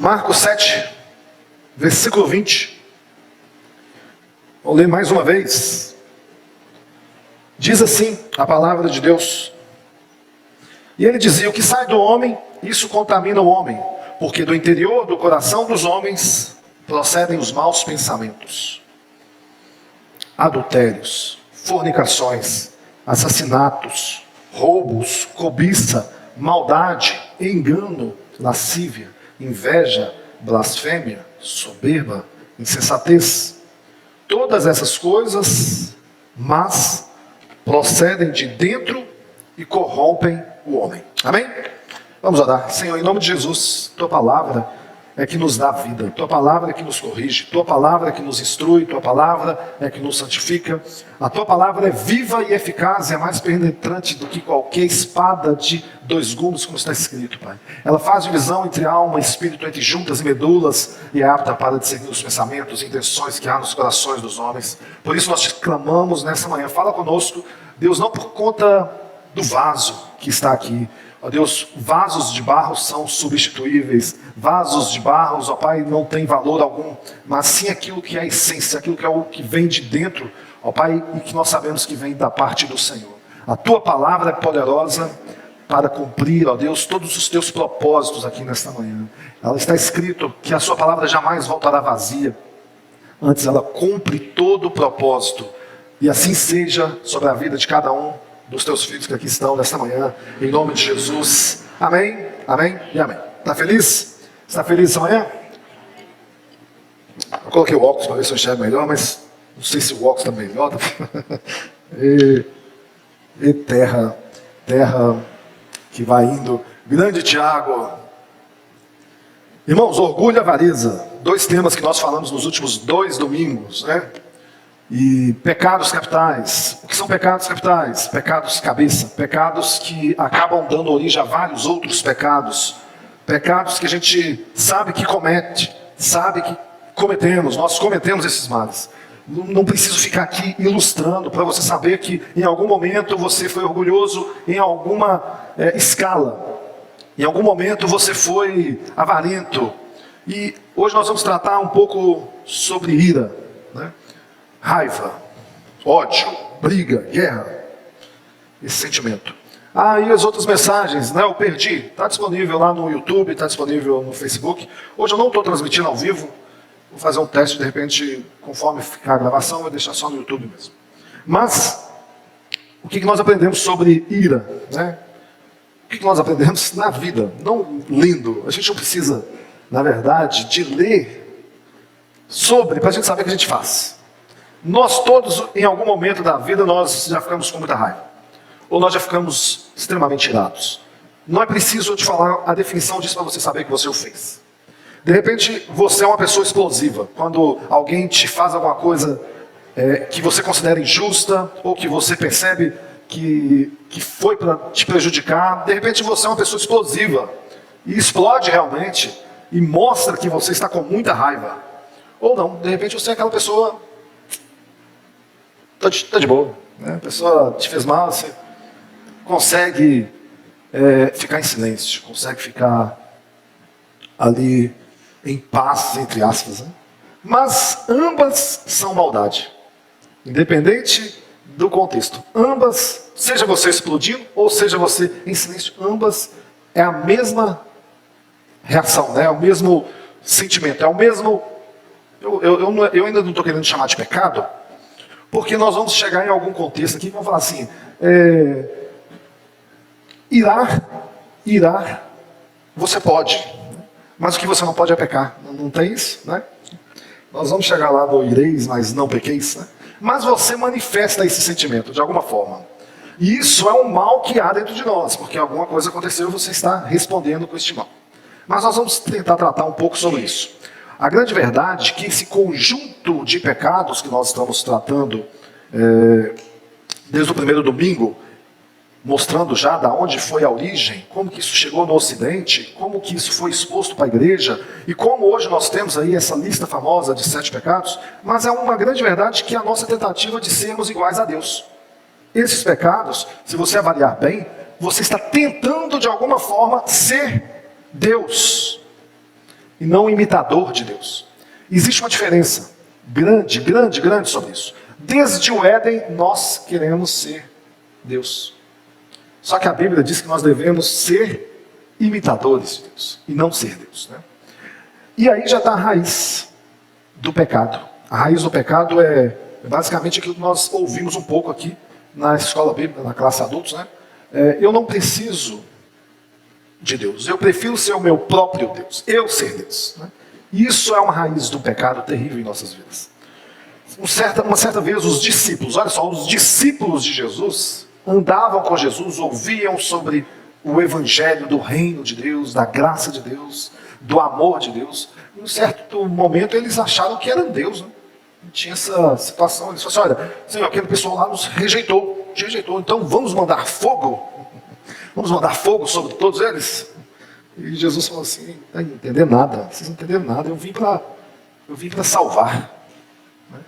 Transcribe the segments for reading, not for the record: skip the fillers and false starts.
Marcos 7, versículo 20. Vou ler mais uma vez. Diz assim a palavra de Deus. E ele dizia: o que sai do homem, isso contamina o homem, porque do interior do coração dos homens procedem os maus pensamentos, adultérios, fornicações, assassinatos, roubos, cobiça, maldade, engano, lascívia, inveja, blasfêmia, soberba, insensatez. Todas essas coisas, mas procedem de dentro e corrompem o homem. Amém? Vamos orar. Senhor, em nome de Jesus, Tua palavra é que nos dá vida, Tua palavra é que nos corrige, Tua palavra é que nos instrui, Tua palavra é que nos santifica. A Tua palavra é viva e eficaz, é mais penetrante do que qualquer espada de dois gumes, como está escrito, Pai. Ela faz divisão entre alma e espírito, entre juntas e medulas, e é apta para discernir os pensamentos e intenções que há nos corações dos homens. Por isso nós te clamamos nessa manhã, fala conosco, Deus, não por conta do vaso que está aqui. Ó Deus, vasos de barro são substituíveis, vasos de barro, ó Pai, não tem valor algum, mas sim aquilo que é a essência, aquilo que é o que vem de dentro, ó Pai, e que nós sabemos que vem da parte do Senhor. A Tua palavra é poderosa para cumprir, ó Deus, todos os Teus propósitos aqui nesta manhã. Ela está escrito que a Sua palavra jamais voltará vazia, antes ela cumpre todo o propósito, e assim seja sobre a vida de cada um dos Teus filhos que aqui estão nesta manhã, em nome de Jesus. Amém, amém e amém. Está feliz? Está feliz essa manhã? Eu coloquei o óculos para ver se eu enxergo melhor, mas não sei se o óculos está melhor. E terra que vai indo. Grande Tiago. Irmãos, orgulho e avareza, dois temas que nós falamos nos últimos 2 domingos, né? E pecados capitais. O que são pecados capitais? Pecados cabeça, pecados que acabam dando origem a vários outros pecados, pecados que a gente sabe que comete, sabe que cometemos, nós cometemos esses males. Não preciso ficar aqui ilustrando para você saber que em algum momento você foi orgulhoso em alguma escala, em algum momento você foi avarento. E hoje nós vamos tratar um pouco sobre ira, né? Raiva, ódio, briga, guerra, esse sentimento. E as outras mensagens, né? Eu perdi, está disponível lá no YouTube, está disponível no Facebook. Hoje eu não estou transmitindo ao vivo, vou fazer um teste, de repente, conforme ficar a gravação, eu vou deixar só no YouTube mesmo. Mas, o que nós aprendemos sobre ira, né? O que nós aprendemos na vida, não lendo, a gente não precisa, na verdade, de ler sobre, para a gente saber o que a gente faz. Nós todos, em algum momento da vida, nós já ficamos com muita raiva. Ou nós já ficamos extremamente irados. Não é preciso eu te falar a definição disso para você saber que você o fez. De repente, você é uma pessoa explosiva. Quando alguém te faz alguma coisa que você considera injusta, ou que você percebe que foi para te prejudicar, de repente você é uma pessoa explosiva. E explode realmente, e mostra que você está com muita raiva. Ou não, de repente você é aquela pessoa... Está de boa, né? A pessoa te fez mal, você consegue ficar em silêncio, consegue ficar ali em paz, entre aspas, né? Mas ambas são maldade, independente do contexto. Ambas, seja você explodindo ou seja você em silêncio, ambas é a mesma reação, né? É o mesmo sentimento, é o mesmo... Eu ainda não estou querendo chamar de pecado, porque nós vamos chegar em algum contexto aqui que vamos falar assim, irar, você pode, mas o que você não pode é pecar, não tem isso, né? Nós vamos chegar lá no ireis, mas não pequeis, né? Mas você manifesta esse sentimento de alguma forma. E isso é um mal que há dentro de nós, porque alguma coisa aconteceu e você está respondendo com este mal. Mas nós vamos tentar tratar um pouco sobre isso. A grande verdade é que esse conjunto de pecados que nós estamos tratando desde o primeiro domingo, mostrando já de onde foi a origem, como que isso chegou no Ocidente, como que isso foi exposto para a igreja, e como hoje nós temos aí essa lista famosa de 7 pecados, mas é uma grande verdade que é a nossa tentativa de sermos iguais a Deus. Esses pecados, se você avaliar bem, você está tentando de alguma forma ser Deus. e não imitador de Deus. Existe uma diferença grande, grande, grande sobre isso. Desde o Éden, nós queremos ser Deus. Só que a Bíblia diz que nós devemos ser imitadores de Deus e não ser Deus, né? E aí já está a raiz do pecado. A raiz do pecado é basicamente aquilo que nós ouvimos um pouco aqui na escola bíblica, na classe adultos, né? Eu não preciso de Deus, eu prefiro ser o meu próprio Deus, eu ser Deus, né? Isso é uma raiz do pecado terrível em nossas vidas. Uma certa vez os discípulos, olha só, os discípulos de Jesus andavam com Jesus, ouviam sobre o evangelho do reino de Deus, da graça de Deus, do amor de Deus. Em um certo momento eles acharam que era Deus, né? Tinha essa situação, eles falaram assim, olha, Senhor, aquele pessoal lá nos rejeitou, então vamos mandar fogo? Vamos mandar fogo sobre todos eles? E Jesus falou assim, não entendendo nada, vocês não entenderam nada, eu vim para salvar.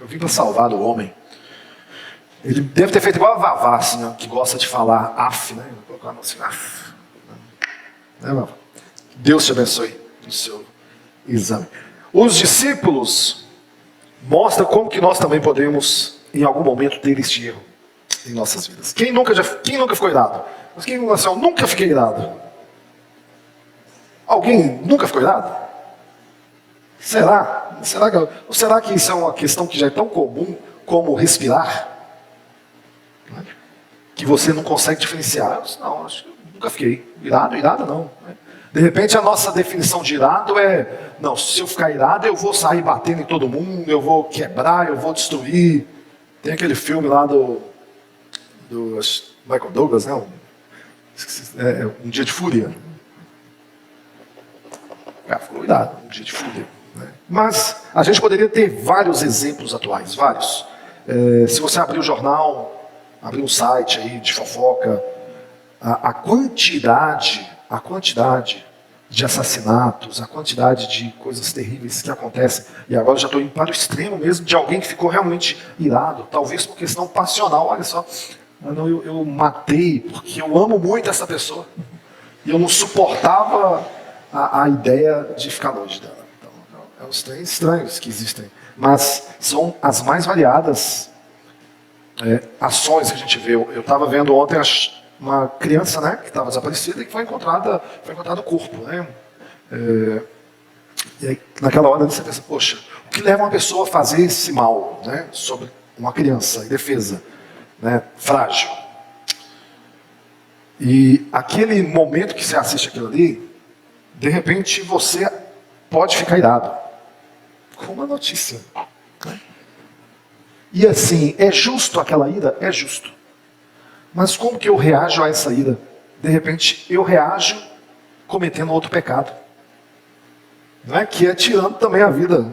Eu vim para salvar o homem. Ele deve ter feito igual a Vavá, assim, né, que gosta de falar af, né? Colocar a mão assim, af. Né, Vavá? Deus te abençoe no seu exame. Os discípulos mostram como que nós também podemos, em algum momento, ter este erro em nossas vidas. Quem nunca ficou irado? Mas quem não nasceu, nunca fiquei irado. Alguém nunca ficou irado? Será que isso é uma questão que já é tão comum como respirar? Que você não consegue diferenciar? Não, acho que eu nunca fiquei irado não. De repente a nossa definição de irado é, não, se eu ficar irado eu vou sair batendo em todo mundo, eu vou quebrar, eu vou destruir. Tem aquele filme lá do Michael Douglas, né? Um Dia de Fúria. Ficou irado, Um Dia de Fúria. Mas a gente poderia ter vários exemplos atuais, vários. Se você abrir o jornal, abrir um site aí de fofoca, a quantidade de assassinatos, a quantidade de coisas terríveis que acontecem, e agora eu já estou indo para o extremo mesmo de alguém que ficou realmente irado, talvez por questão passional, olha só, eu matei porque eu amo muito essa pessoa, e eu não suportava a ideia de ficar longe dela. Então, os trens estranhos que existem, mas são as mais variadas ações que a gente vê. Eu estava vendo ontem uma criança, né, que estava desaparecida e que foi encontrado o corpo, né? E aí, naquela hora você pensa, poxa, o que leva uma pessoa a fazer esse mal, né, sobre uma criança indefesa, né, frágil? E aquele momento que você assiste aquilo ali, de repente você pode ficar irado com uma notícia, né? E assim, é justo aquela ira? É justo. Mas como que eu reajo a essa ira? De repente eu reajo cometendo outro pecado, não é? Que é tirando também a vida.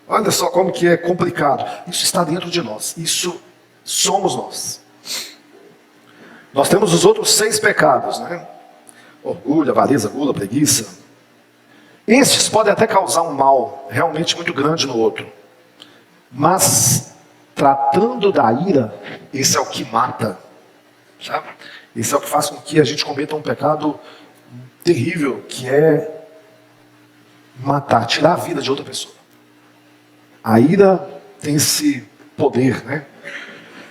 Olha só como que é complicado. Isso está dentro de nós. Isso somos nós. Nós temos os outros 6 pecados, né? Orgulho, avareza, gula, preguiça. Estes podem até causar um mal realmente muito grande no outro. Mas, tratando da ira, esse é o que mata. Sabe? Esse é o que faz com que a gente cometa um pecado terrível, que é matar, tirar a vida de outra pessoa. A ira tem esse poder, né?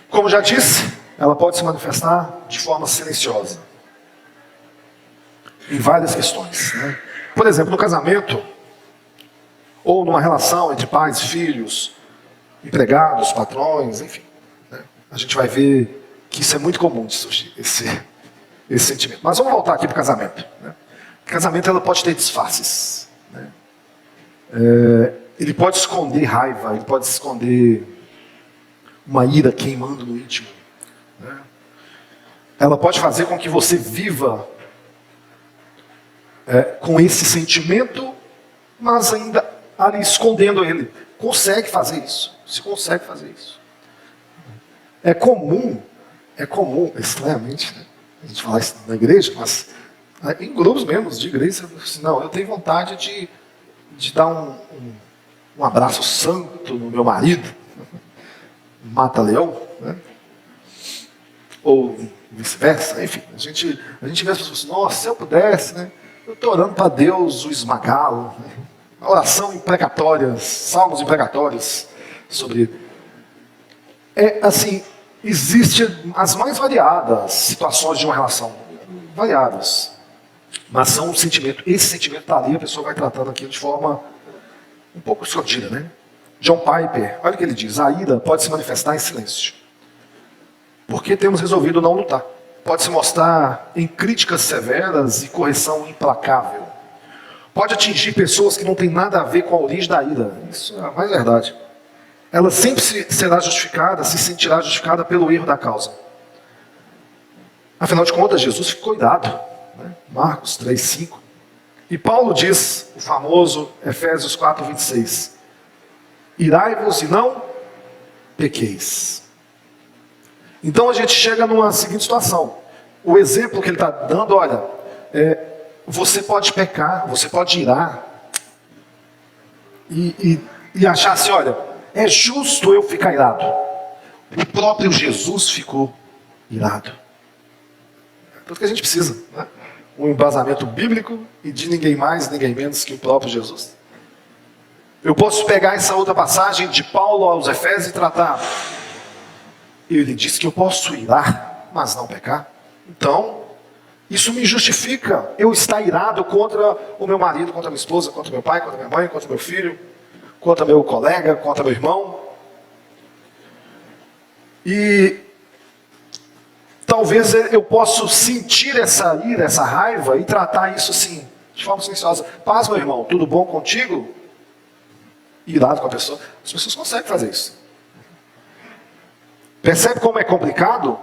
Como já disse, ela pode se manifestar de forma silenciosa. Em várias questões, né? Por exemplo, no casamento, ou numa relação entre pais, filhos, empregados, patrões, enfim, né? A gente vai ver que isso é muito comum de surgir, esse sentimento. Mas vamos voltar aqui para o casamento, né? O casamento ela pode ter disfarces, né? Ele pode esconder raiva, ele pode esconder uma ira queimando no íntimo, né? Ela pode fazer com que você viva com esse sentimento, mas ainda ali escondendo ele. Consegue fazer isso. Se consegue fazer isso. É comum, estranhamente, né, a gente falar isso na igreja, mas em grupos mesmo de igreja, assim, não, eu tenho vontade de dar um abraço santo no meu marido, mata-leão, né? Ou vice-versa, enfim, a gente vê as pessoas assim, nossa, se eu pudesse, né? Eu estou orando para Deus o esmagá-lo, né? oração imprecatória, salmos imprecatórios sobre... assim, existem as mais variadas situações de uma relação, variadas. Mas são um sentimento, esse sentimento está ali, a pessoa vai tratando aquilo de forma um pouco escondida, né? John Piper, olha o que ele diz: a ira pode se manifestar em silêncio, porque temos resolvido não lutar. Pode se mostrar em críticas severas e correção implacável. Pode atingir pessoas que não têm nada a ver com a origem da ira. Isso é a mais verdade. Ela sempre será justificada, se sentirá justificada pelo erro da causa. Afinal de contas, Jesus ficou irado, né? Marcos 3:5. E Paulo diz, o famoso Efésios 4:26, irai-vos e não pequeis. Então a gente chega numa seguinte situação. O exemplo que ele está dando, olha, você pode pecar, você pode irar e achar assim, olha, é justo eu ficar irado. O próprio Jesus ficou irado. Tudo que a gente precisa, né? Um embasamento bíblico e de ninguém mais, ninguém menos que o próprio Jesus. Eu posso pegar essa outra passagem de Paulo aos Efésios e tratar. Ele diz que eu posso irar, mas não pecar. Então, isso me justifica eu estar irado contra o meu marido, contra a minha esposa, contra meu pai, contra minha mãe, contra meu filho, contra meu colega, contra meu irmão. E talvez eu possa sentir essa ira, essa raiva e tratar isso assim, de forma silenciosa. Paz, meu irmão, tudo bom contigo? Irado com a pessoa. As pessoas conseguem fazer isso. Percebe como é complicado?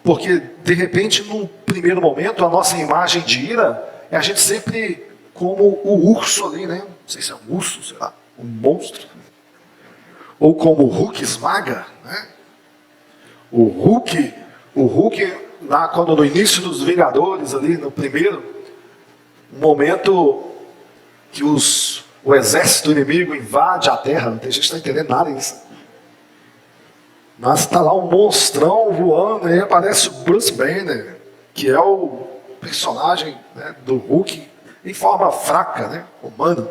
Porque, de repente, num primeiro momento, a nossa imagem de ira é a gente sempre como o urso ali, né? Não sei se é um urso, sei lá, um monstro. Ou como o Hulk esmaga, né? O Hulk, lá quando no início dos Vingadores, ali no primeiro momento que o exército inimigo invade a Terra, não tem gente que está entendendo nada disso. Mas está lá um monstrão voando, e aparece o Bruce Banner, que é o personagem, né, do Hulk, em forma fraca, né, humana.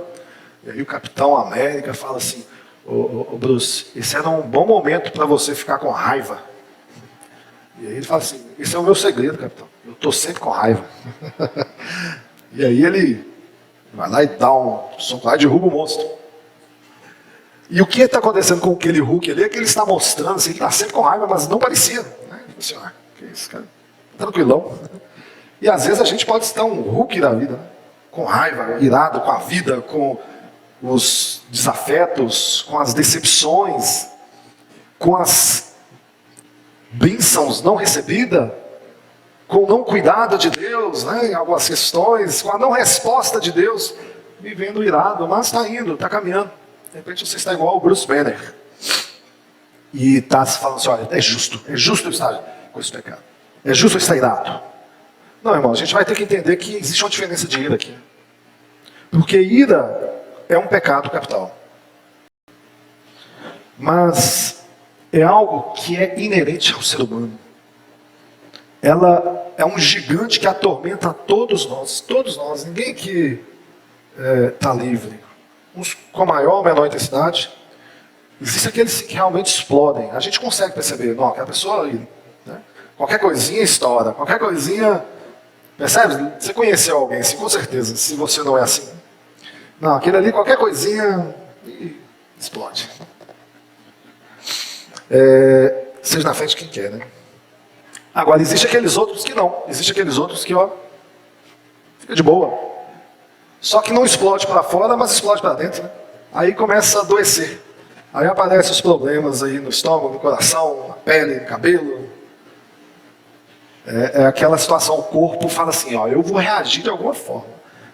E aí o Capitão América fala assim, ô Bruce, esse era um bom momento para você ficar com raiva. E aí ele fala assim, esse é o meu segredo, capitão, eu estou sempre com raiva. E aí ele vai lá e dá um soco lá e derruba o monstro. E o que está acontecendo com aquele Hulk ali é que ele está mostrando, assim, ele está sempre com raiva, mas não parecia. Né? Assim, que isso, cara? Tranquilão. E às vezes a gente pode estar um Hulk da vida, né? Com raiva, irado com a vida, com os desafetos, com as decepções, com as bênçãos não recebidas, com o não cuidado de Deus, né, em algumas questões, com a não resposta de Deus, vivendo irado, mas está indo, está caminhando. De repente você está igual o Bruce Banner. E está se falando assim, olha, é justo eu estar com esse pecado. É justo eu estar irado. Não, irmão, a gente vai ter que entender que existe uma diferença de ira aqui. Porque ira é um pecado capital. Mas é algo que é inerente ao ser humano. Ela é um gigante que atormenta todos nós, ninguém que está livre. Uns com maior ou menor intensidade. Existem aqueles que realmente explodem. A gente consegue perceber, não, aquela pessoa ali, né? Qualquer coisinha estoura, qualquer coisinha... Percebe? Você conheceu alguém, sim, com certeza, se você não é assim. Não, aquele ali, qualquer coisinha, explode. Seja na frente quem quer, né? Agora, existe aqueles outros que não. Existe aqueles outros que, ó, fica de boa. Só que não explode para fora, mas explode para dentro, né? Aí começa a adoecer. Aí aparecem os problemas aí no estômago, no coração, na pele, no cabelo. É aquela situação, o corpo fala assim, ó, eu vou reagir de alguma forma.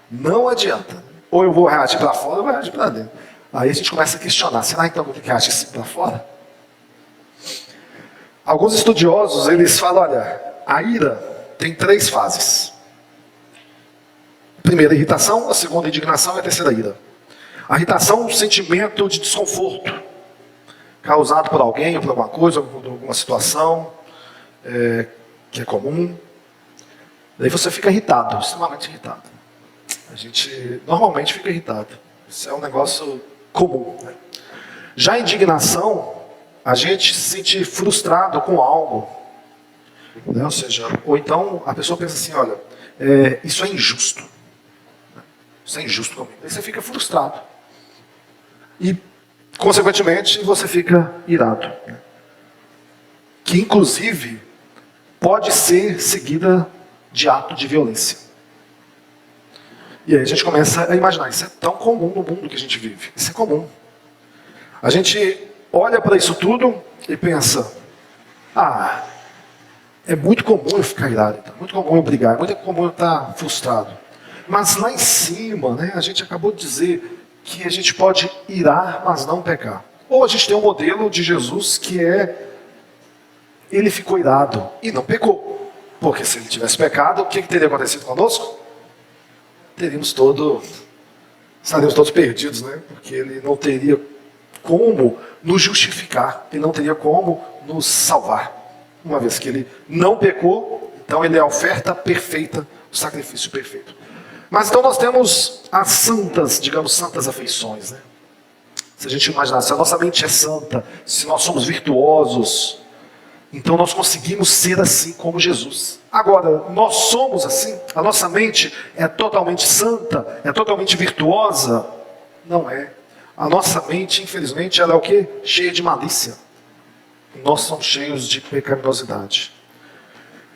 Não adianta. Ou eu vou reagir para fora, ou eu vou reagir para dentro. Aí a gente começa a questionar, será então que eu tenho que reagir assim para fora? Alguns estudiosos, eles falam, olha, a ira tem 3 fases. A primeira, irritação, a segunda, indignação e a terceira, ira. A irritação é um sentimento de desconforto, causado por alguém, ou por alguma coisa, ou por alguma situação, que é comum. Daí você fica irritado, extremamente irritado. A gente normalmente fica irritado. Isso é um negócio comum, né? Já a indignação, a gente se sente frustrado com algo, né? Ou então a pessoa pensa assim, olha, isso é injusto. Isso é injusto comigo. Aí você fica frustrado. E, consequentemente, você fica irado. Que, inclusive, pode ser seguida de ato de violência. E aí a gente começa a imaginar, isso é tão comum no mundo que a gente vive. Isso é comum. A gente olha para isso tudo e pensa, é muito comum eu ficar irado, é muito comum eu brigar, é muito comum eu estar frustrado. Mas lá em cima, né, a gente acabou de dizer que a gente pode irar, mas não pecar. Ou a gente tem um modelo de Jesus que ele ficou irado e não pecou. Porque se ele tivesse pecado, o que teria acontecido conosco? Estaríamos todos perdidos, né? Porque ele não teria como nos justificar, ele não teria como nos salvar. Uma vez que ele não pecou, então ele é a oferta perfeita, o sacrifício perfeito. Mas então nós temos as santas, digamos, santas afeições, né? Se a gente imaginar, se a nossa mente é santa, se nós somos virtuosos, então nós conseguimos ser assim como Jesus. Agora, nós somos assim? A nossa mente é totalmente santa? É totalmente virtuosa? Não é. A nossa mente, infelizmente, ela é o quê? Cheia de malícia. Nós somos cheios de pecaminosidade.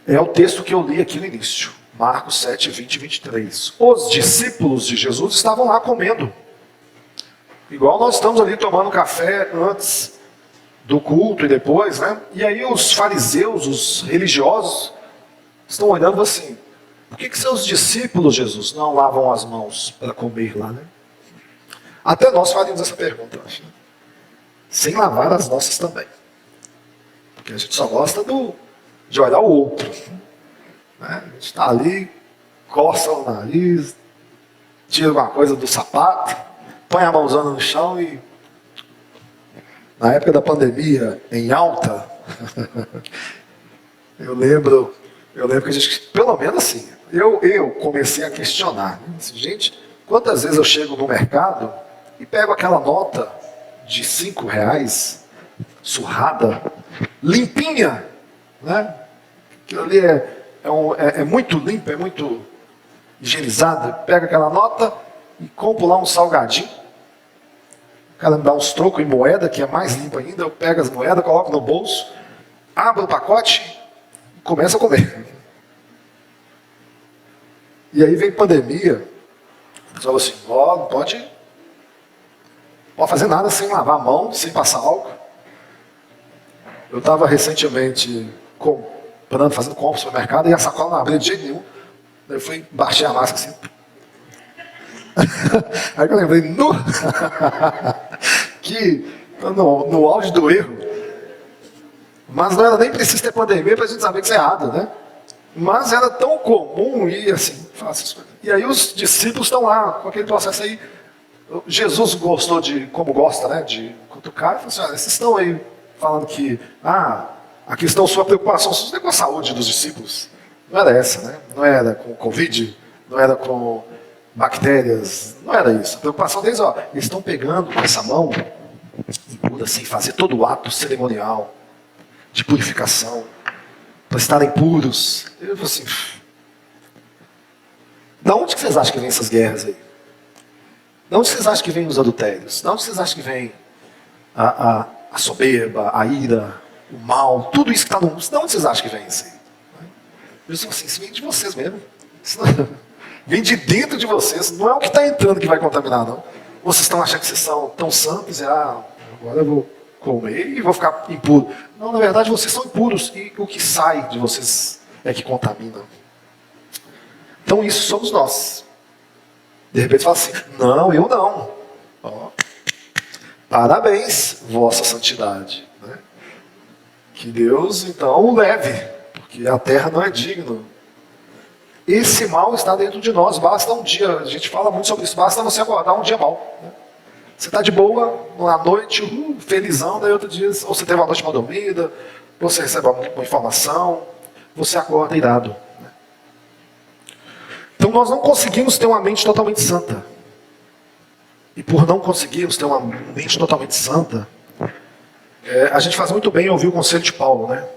É o texto que eu li aqui no início. Marcos 7, 20 e 23. Os discípulos de Jesus estavam lá comendo. Igual nós estamos ali tomando café antes do culto e depois, né? E aí os fariseus, os religiosos, estão olhando assim, por que seus discípulos, Jesus, não lavam as mãos para comer lá, né? Até nós faríamos essa pergunta, acho, né? Sem lavar as nossas também. Porque a gente só gosta de olhar o outro, né? A gente está ali, coça o nariz, tira alguma coisa do sapato, põe a mãozona no chão e... Na época da pandemia, em alta, eu lembro que a gente, pelo menos assim, eu comecei a questionar. Assim, gente, quantas vezes eu chego no mercado e pego aquela nota de R$5, surrada, limpinha, né? Aquilo ali é muito limpo, é muito higienizado. Pego aquela nota e compro lá um salgadinho. O cara me dá uns trocos em moeda, que é mais limpo ainda. Eu pego as moedas, coloco no bolso, abro o pacote e começo a comer. E aí vem pandemia. Você fala assim, não pode fazer nada sem lavar a mão, sem passar álcool. Eu estava recentemente fazendo compras no supermercado e a sacola não abria de jeito nenhum. Daí eu fui, baixei a máscara assim. Aí eu lembrei, que no auge do erro, mas não era nem preciso ter pandemia para a gente saber que isso é errado, né? Mas era tão comum e assim, fácil. E aí os discípulos estão lá, com aquele processo aí. Jesus gostou como gosta, né? De cutucar e falou assim, olha, vocês estão aí falando que, a questão, sua preocupação com a saúde dos discípulos. Não era essa, né? Não era com Covid, não era com bactérias, não era isso. A preocupação deles, eles estão pegando com essa mão e assim, fazer todo o ato cerimonial de purificação, para estarem puros. Eu falei assim, da onde que vocês acham que vem essas guerras aí? Da onde vocês acham que vem os adultérios? Da onde vocês acham que vem a soberba, a ira, o mal, tudo isso que está no mundo? Da onde vocês acham que vem isso aí? Eu disse assim, isso vem de vocês mesmo. Isso não... Vem de dentro de vocês, não é o que está entrando que vai contaminar, não. Vocês estão achando que vocês são tão santos, agora eu vou comer e vou ficar impuro. Não, na verdade vocês são impuros e o que sai de vocês é que contamina. Então isso somos nós. De repente fala assim, não, eu não. Parabéns, vossa santidade. Né? Que Deus então o leve, porque a terra não é digna. Esse mal está dentro de nós, basta um dia, a gente fala muito sobre isso, basta você acordar um dia mal. Né? Você está de boa, uma noite, felizão, daí outro dia, ou você teve uma noite mal dormida, você recebe uma informação, você acorda irado. Né? Então nós não conseguimos ter uma mente totalmente santa. e por não conseguirmos ter uma mente totalmente santa, a gente faz muito bem em ouvir o conselho de Paulo, né?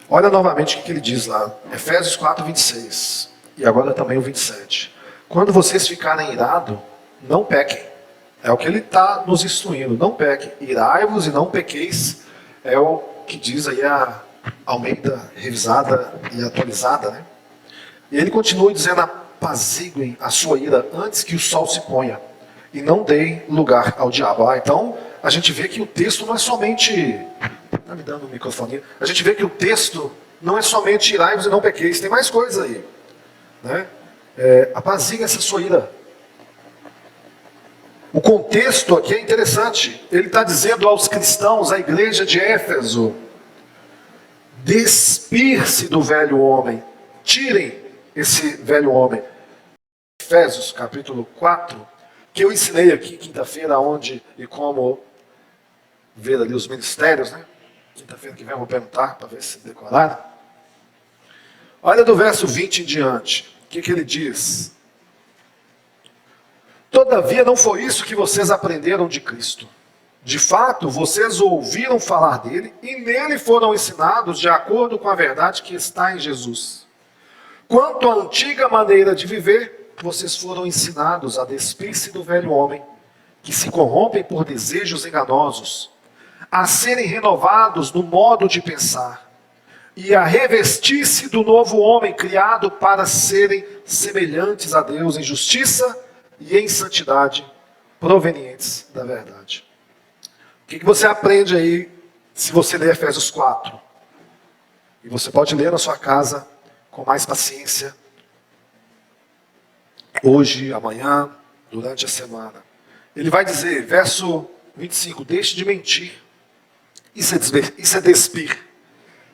Olha novamente o que ele diz lá, Efésios 4, 26, e agora também o 27. Quando vocês ficarem irados, não pequem. É o que ele está nos instruindo, não pequem. Irai-vos e não pequeis, é o que diz aí a Almeida revisada e atualizada, né? E ele continua dizendo, apaziguem a sua ira antes que o sol se ponha, e não deem lugar ao diabo. Então, a gente vê que o texto não é somente... Está me dando o microfone. A gente vê que o texto não é somente irai-vos e não pequeis, tem mais coisa aí, né? Apazigue essa sua ira. O contexto aqui é interessante. Ele está dizendo aos cristãos, à igreja de Éfeso, despir-se do velho homem. Tirem esse velho homem. Efésios capítulo 4, que eu ensinei aqui quinta-feira, onde e como ver ali os ministérios, né? Quinta-feira que vem eu vou perguntar para ver se decoraram. Olha do verso 20 em diante. O que ele diz? Todavia não foi isso que vocês aprenderam de Cristo. De fato, vocês ouviram falar dele e nele foram ensinados de acordo com a verdade que está em Jesus. Quanto à antiga maneira de viver, vocês foram ensinados a despir-se do velho homem, que se corrompem por desejos enganosos, a serem renovados no modo de pensar, e a revestir-se do novo homem criado para serem semelhantes a Deus em justiça e em santidade, provenientes da verdade. O que você aprende aí se você ler Efésios 4? E você pode ler na sua casa com mais paciência, hoje, amanhã, durante a semana. Ele vai dizer, verso 25, deixe de mentir. Isso é despir.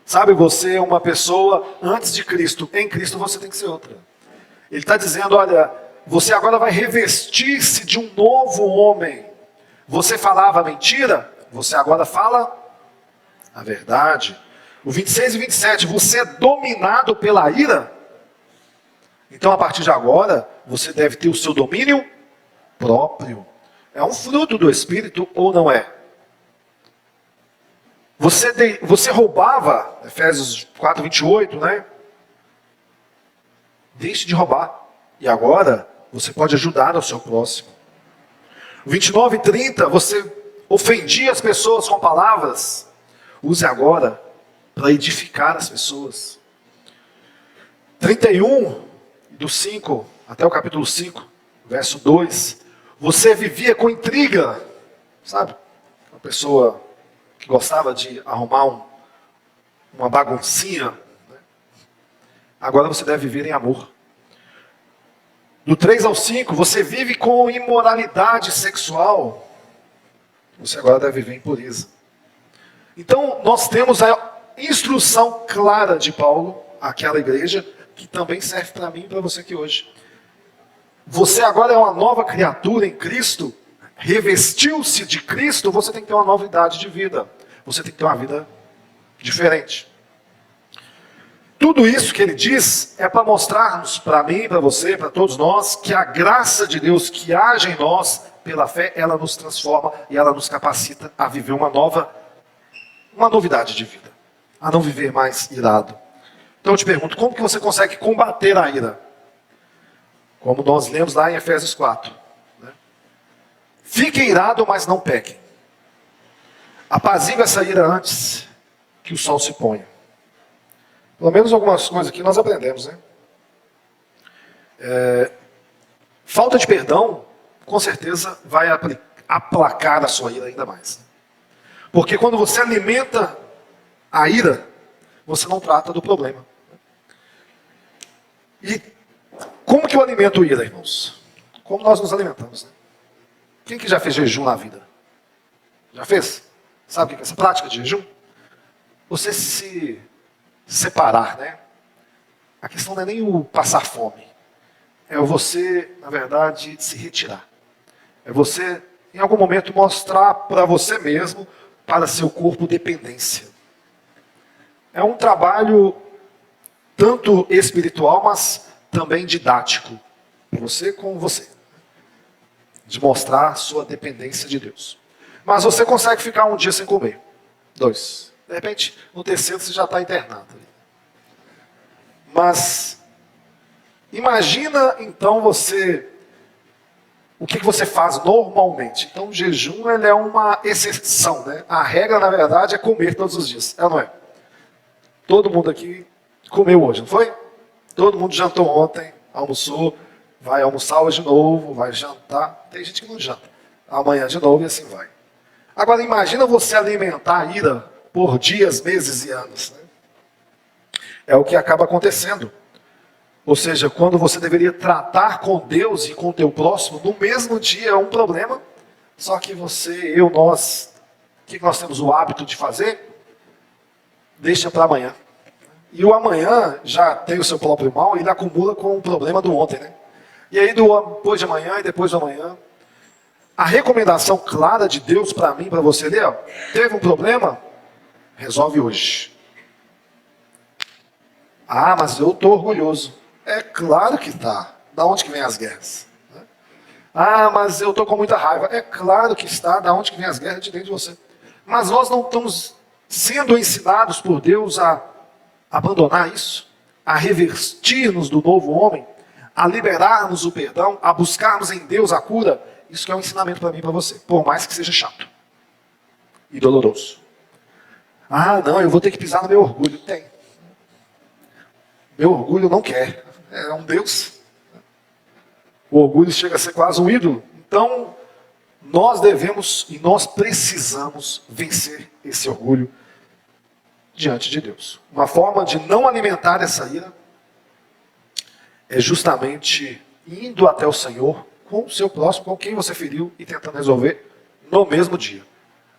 Sabe, você é uma pessoa antes de Cristo. Em Cristo você tem que ser outra. Ele está dizendo, olha, você agora vai revestir-se de um novo homem. Você falava mentira, você agora fala a verdade. O 26 e 27, você é dominado pela ira. Então, a partir de agora, você deve ter o seu domínio próprio. É um fruto do Espírito ou não é? Você roubava, Efésios 4, 28, né? Deixe de roubar. E agora, você pode ajudar ao seu próximo. 29 e 30, você ofendia as pessoas com palavras. Use agora para edificar as pessoas. 31, do 5 até o capítulo 5, verso 2. Você vivia com intriga. Sabe? Uma pessoa que gostava de arrumar uma baguncinha, né? Agora você deve viver em amor. Do 3 ao 5, você vive com imoralidade sexual. Você agora deve viver em pureza. Então, nós temos a instrução clara de Paulo, àquela igreja, que também serve para mim e para você aqui hoje. Você agora é uma nova criatura em Cristo, revestiu-se de Cristo, você tem que ter uma novidade de vida. Você tem que ter uma vida diferente. Tudo isso que ele diz é para mostrarmos para mim, para você, para todos nós, que a graça de Deus que age em nós, pela fé, ela nos transforma e ela nos capacita a viver uma novidade de vida. A não viver mais irado. Então eu te pergunto, como que você consegue combater a ira? Como nós lemos lá em Efésios 4. Né? Fiquem irados, mas não pequem. Apazigue essa ira antes que o sol se ponha. Pelo menos algumas coisas aqui nós aprendemos, né? Falta de perdão, com certeza, vai aplacar a sua ira ainda mais. Porque quando você alimenta a ira, você não trata do problema. E como que eu alimento a ira, irmãos? Como nós nos alimentamos, né? Quem que já fez jejum na vida? Já fez? Sabe o que é essa prática de jejum? Você se separar, né? A questão não é nem o passar fome. É você, na verdade, se retirar. É você, em algum momento, mostrar para você mesmo, para seu corpo, dependência. É um trabalho tanto espiritual, mas também didático. Você com você. de mostrar sua dependência de Deus. Mas você consegue ficar um dia sem comer. 2. De repente, no terceiro você já está internado. Mas, imagina então o que você faz normalmente. Então, o jejum ele é uma exceção, né? A regra, na verdade, é comer todos os dias. É ou não é? Todo mundo aqui comeu hoje, não foi? Todo mundo jantou ontem, almoçou, vai almoçar hoje de novo, vai jantar. Tem gente que não janta. Amanhã de novo e assim vai. Agora, imagina você alimentar a ira por dias, meses e anos. Né? É o que acaba acontecendo. Ou seja, quando você deveria tratar com Deus e com o teu próximo, no mesmo dia é um problema, só que você, eu, nós, o que nós temos o hábito de fazer? Deixa para amanhã. E o amanhã já tem o seu próprio mal e ele acumula com o problema do ontem, né? E aí depois de amanhã e depois do amanhã, a recomendação clara de Deus para mim, para você ler, teve um problema? Resolve hoje. Ah, mas eu estou orgulhoso. É claro que está. Da onde que vem as guerras? Ah, mas eu estou com muita raiva. É claro que está. Da onde que vem as guerras? De dentro de você. Mas nós não estamos sendo ensinados por Deus a abandonar isso, a revestir-nos do novo homem, a liberarmos o perdão, a buscarmos em Deus a cura. Isso que é um ensinamento para mim e para você, por mais que seja chato e doloroso. Ah, não, eu vou ter que pisar no meu orgulho. Tem. Meu orgulho não quer. É um Deus. O orgulho chega a ser quase um ídolo. Então, nós devemos e nós precisamos vencer esse orgulho diante de Deus. Uma forma de não alimentar essa ira é justamente indo até o Senhor com o seu próximo, com quem você feriu e tentando resolver no mesmo dia.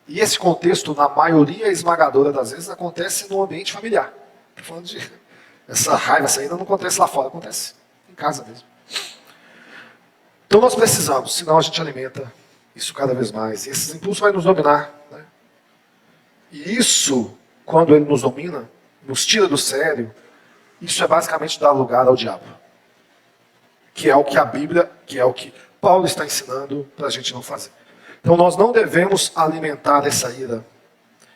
E esse contexto, na maioria esmagadora das vezes, acontece no ambiente familiar. Estou falando de essa raiva, essa ira não acontece lá fora, acontece em casa mesmo. Então nós precisamos, senão a gente alimenta isso cada vez mais. E esses impulsos vão nos dominar. Né? E isso, quando ele nos domina, nos tira do sério, isso é basicamente dar lugar ao diabo. Que é o que a Bíblia, que é o que Paulo está ensinando para a gente não fazer. Então nós não devemos alimentar essa ira.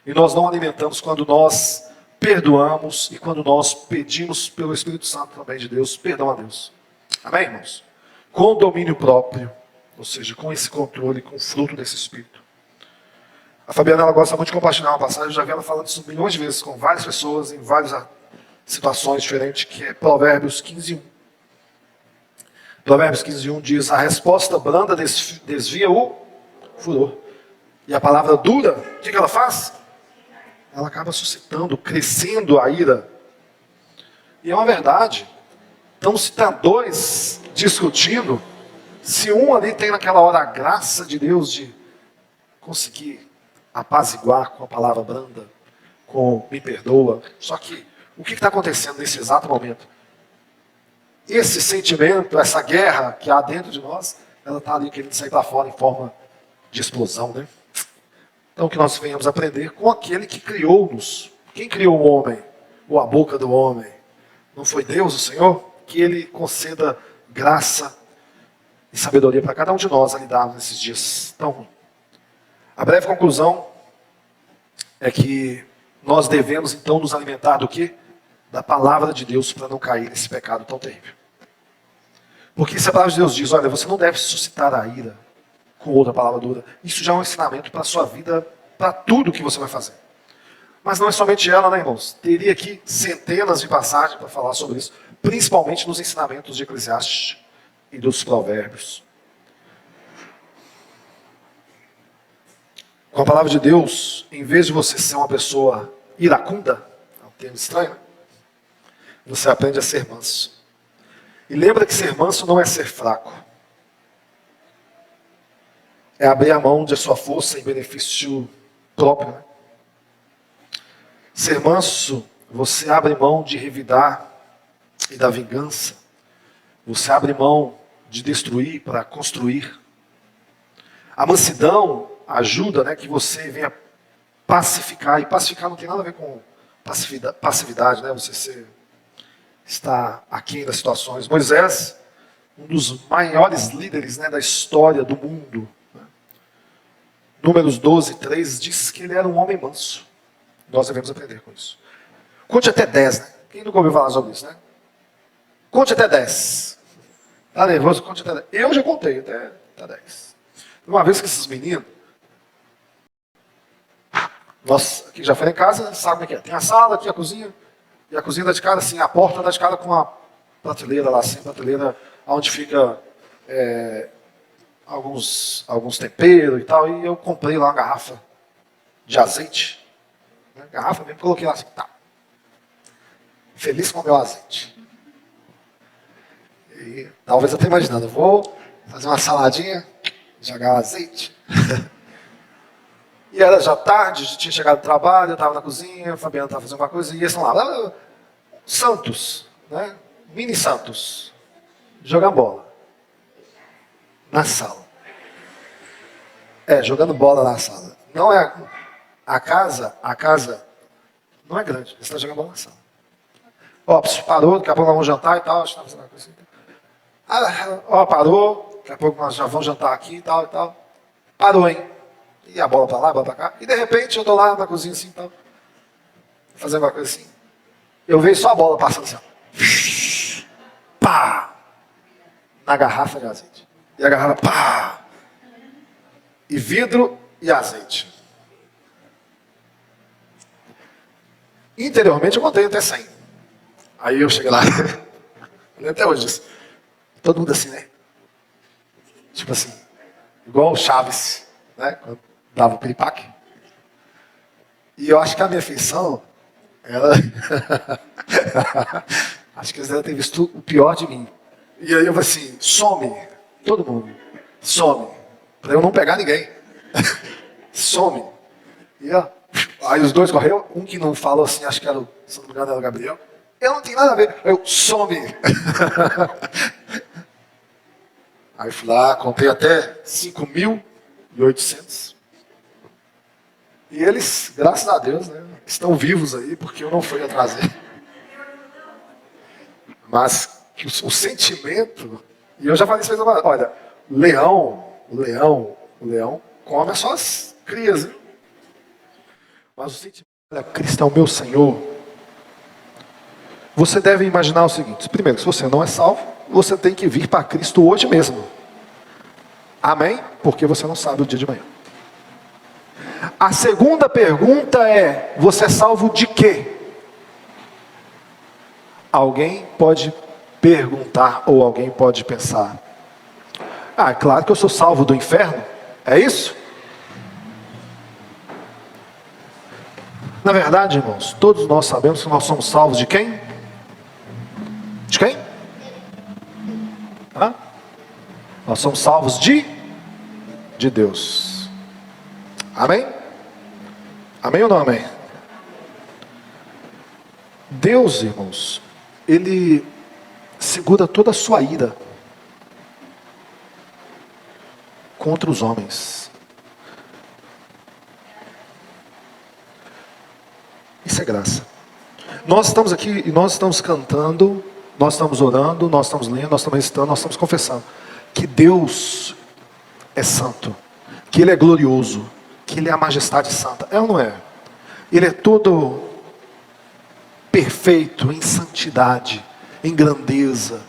E nós não alimentamos quando nós perdoamos e quando nós pedimos pelo Espírito Santo também de Deus, perdão a Deus. Amém, irmãos? Com domínio próprio, ou seja, com esse controle, com o fruto desse Espírito. A Fabiana ela gosta muito de compartilhar uma passagem, eu já vi ela falando isso milhões de vezes com várias pessoas, em várias situações diferentes, que é Provérbios 15:1. Provérbios 15:1 diz, a resposta branda desvia o furor. E a palavra dura, o que ela faz? Ela acaba suscitando, crescendo a ira. E é uma verdade. Então se está dois discutindo, se um ali tem naquela hora a graça de Deus de conseguir apaziguar com a palavra branda, com me perdoa, só que o que está acontecendo nesse exato momento? Esse sentimento, essa guerra que há dentro de nós, ela está ali querendo sair para fora em forma de explosão, né? Então que nós venhamos aprender com aquele que criou-nos. Quem criou o homem? Ou a boca do homem? Não foi Deus, o Senhor? Que Ele conceda graça e sabedoria para cada um de nós a lidarmos nesses dias tão ruins. A breve conclusão é que nós devemos então nos alimentar do quê? Da palavra de Deus para não cair nesse pecado tão terrível. Porque se a palavra de Deus diz, olha, você não deve suscitar a ira com outra palavra dura, isso já é um ensinamento para a sua vida, para tudo que você vai fazer. Mas não é somente ela, né, irmãos? Teria aqui centenas de passagens para falar sobre isso, principalmente nos ensinamentos de Eclesiastes e dos Provérbios. Com a palavra de Deus, em vez de você ser uma pessoa iracunda, é um termo estranho, né? Você aprende a ser manso. E lembra que ser manso não é ser fraco. É abrir a mão de sua força em benefício próprio. Né? Ser manso, você abre mão de revidar e da vingança. Você abre mão de destruir para construir. A mansidão ajuda, né, que você venha pacificar. E pacificar não tem nada a ver com passividade, né? Você está aquém das situações. Moisés, um dos maiores líderes, né, da história do mundo. Números 12:3 diz que ele era um homem manso. Nós devemos aprender com isso. Conte até 10, né? Quem nunca ouviu falar sobre isso, né? Conte até 10. Tá nervoso? Conte até 10. Eu já contei até 10. Uma vez que esses meninos, nós aqui já foi em casa, sabe como é que é? Tem a sala, aqui a cozinha, e a cozinha dá de cara assim, a porta dá de cara com uma prateleira lá assim, prateleira onde fica alguns temperos e tal, e eu comprei lá uma garrafa de azeite, né? Garrafa mesmo, coloquei lá assim, tá. Feliz com o meu azeite. E talvez eu tenha imaginado, vou fazer uma saladinha, jogar o azeite. E era já tarde, tinha chegado do trabalho, eu estava na cozinha, a Fabiana estava fazendo uma coisa, e eles estão lá, Santos, né? Mini Santos, jogar bola. Na sala. Jogando bola na sala. Não é a casa não é grande, você está jogando bola na sala. Parou, daqui a pouco nós vamos jantar e tal, acho que está fazendo uma coisa assim. Parou, daqui a pouco nós já vamos jantar aqui e tal e tal. Parou, hein? E a bola para lá, a bola para cá. E de repente eu estou lá na cozinha assim e tal, fazendo uma coisa assim. Eu vejo só a bola passando assim. Pá! Na garrafa de azeite. E a garrafa, pá! E vidro e azeite. Interiormente eu contei até 100. Aí eu cheguei lá, até hoje isso. Todo mundo assim, né? Tipo assim, igual o Chaves, né? Quando dava o piripaque. E eu acho que a minha feição, ela... acho que eles devem ter visto o pior de mim. E aí eu falei assim, some, todo mundo, some, para eu não pegar ninguém. Some. E aí os dois correu, um que não falou assim, acho que era, se não me engano, era o Gabriel. Eu não tenho nada a ver. Eu, some. Aí fui lá, contei até 5.800. E eles, graças a Deus, né, estão vivos aí, porque eu não fui a trazer. Mas que o sentimento... E eu já falei isso, olha, o leão come as suas crias. Hein? Mas o sentimento, olha, Cristo é o meu Senhor. Você deve imaginar o seguinte: primeiro, se você não é salvo, você tem que vir para Cristo hoje mesmo. Amém? Porque você não sabe o dia de amanhã. A segunda pergunta é: você é salvo de quê? Alguém pode perguntar ou alguém pode pensar: é claro que eu sou salvo do inferno. É isso? Na verdade, irmãos, todos nós sabemos que nós somos salvos de quem? De quem? Nós somos salvos de Deus. Amém? Amém ou não amém? Deus, irmãos, Ele segura toda a sua ira contra os homens. Isso é graça. Nós estamos aqui e nós estamos cantando, nós estamos orando, nós estamos lendo, nós estamos recitando, nós estamos confessando que Deus é santo, que Ele é glorioso, que Ele é a majestade santa. É ou não é? Ele é todo perfeito em santidade, em grandeza.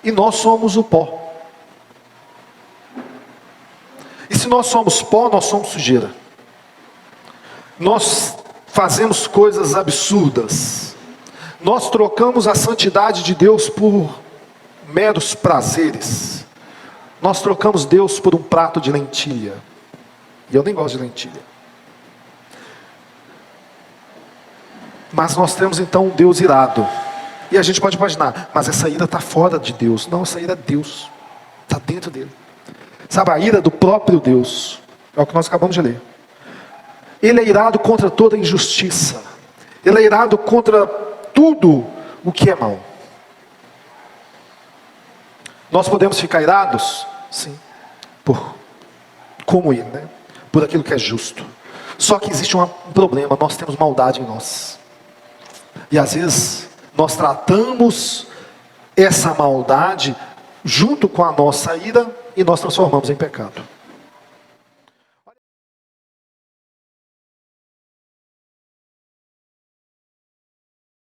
E nós somos o pó. E se nós somos pó, nós somos sujeira. Nós fazemos coisas absurdas. Nós trocamos a santidade de Deus por meros prazeres. Nós trocamos Deus por um prato de lentilha. E eu nem gosto de lentilha. Mas nós temos então um Deus irado. E a gente pode imaginar, mas essa ira está fora de Deus. Não, essa ira é Deus. Está dentro dele. Sabe, a ira do próprio Deus. É o que nós acabamos de ler. Ele é irado contra toda injustiça. Ele é irado contra tudo o que é mal. Nós podemos ficar irados? Sim. Como ele, né? Por aquilo que é justo. Só que existe um problema. Nós temos maldade em nós. E às vezes nós tratamos essa maldade junto com a nossa ira, e nós transformamos em pecado.